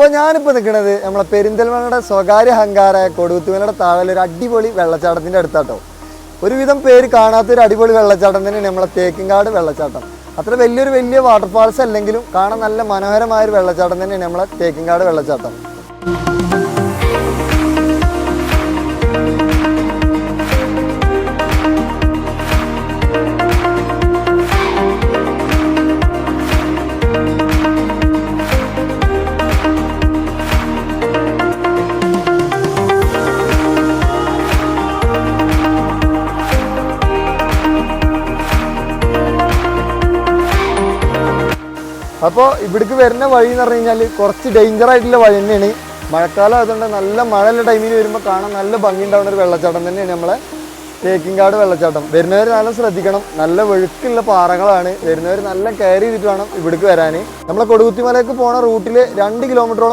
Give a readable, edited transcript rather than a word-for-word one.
അപ്പോൾ ഞാനിപ്പോൾ നിൽക്കുന്നത് നമ്മളെ പെരിന്തൽമണ്ണയുടെ സ്വകാര്യ അഹങ്കാരമായ കൊടുകുത്തിമലയുടെ താഴെ ഒരു അടിപൊളി വെള്ളച്ചാട്ടത്തിൻ്റെ അടുത്താട്ടോ. ഒരുവിധം പേര് കാണാത്തൊരു അടിപൊളി വെള്ളച്ചാട്ടം തന്നെയാണ് നമ്മളെ തേക്കിൻകാട് വെള്ളച്ചാട്ടം. അത്ര വലിയ വാട്ടർഫാൾസ് അല്ലെങ്കിലും കാണാൻ നല്ല മനോഹരമായൊരു വെള്ളച്ചാട്ടം തന്നെയാണ് നമ്മളെ തേക്കിൻകാട് വെള്ളച്ചാട്ടം. അപ്പോൾ ഇവിടേക്ക് വരുന്ന വഴി എന്ന് പറഞ്ഞു കഴിഞ്ഞാൽ കുറച്ച് ഡേഞ്ചറായിട്ടുള്ള വഴി തന്നെയാണ്. മഴക്കാലം ആയതുകൊണ്ട് നല്ല മഴയുള്ള ടൈമിൽ വരുമ്പോൾ കാണാൻ നല്ല ഭംഗി ഉണ്ടാവുന്ന ഒരു വെള്ളച്ചാട്ടം തന്നെയാണ് നമ്മളെ തേക്കിൻകാട് വെള്ളച്ചാട്ടം. വരുന്നവർ നല്ല ശ്രദ്ധിക്കണം, നല്ല ഒഴുക്കുള്ള പാറകളാണ്. വരുന്നവർ നല്ല കെയർ ചെയ്തിട്ട് വേണം ഇവിടേക്ക് വരാൻ. നമ്മളെ കൊടുകുത്തിമലയ്ക്ക് പോണ റൂട്ടിൽ 2 കിലോമീറ്ററോളം